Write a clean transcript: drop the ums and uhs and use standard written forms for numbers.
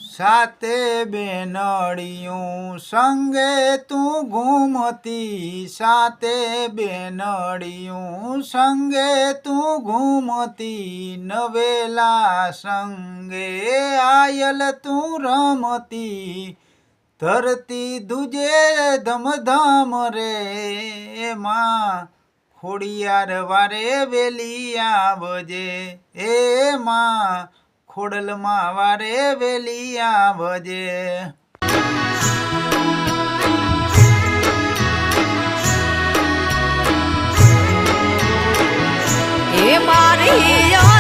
સાતે બેનડિયું સંગે તું ઘૂમતી, સાતે બેનડિયું સંગે તું ઘૂમતી, નવેલા સંગે આયલ તું રમતી, ધરતી દુજે ધમધમ રે માં ખોડિયાર વારે વેલી આવજે, એ માં ખોડલમાં વારે વેલી આવજે. એ મારી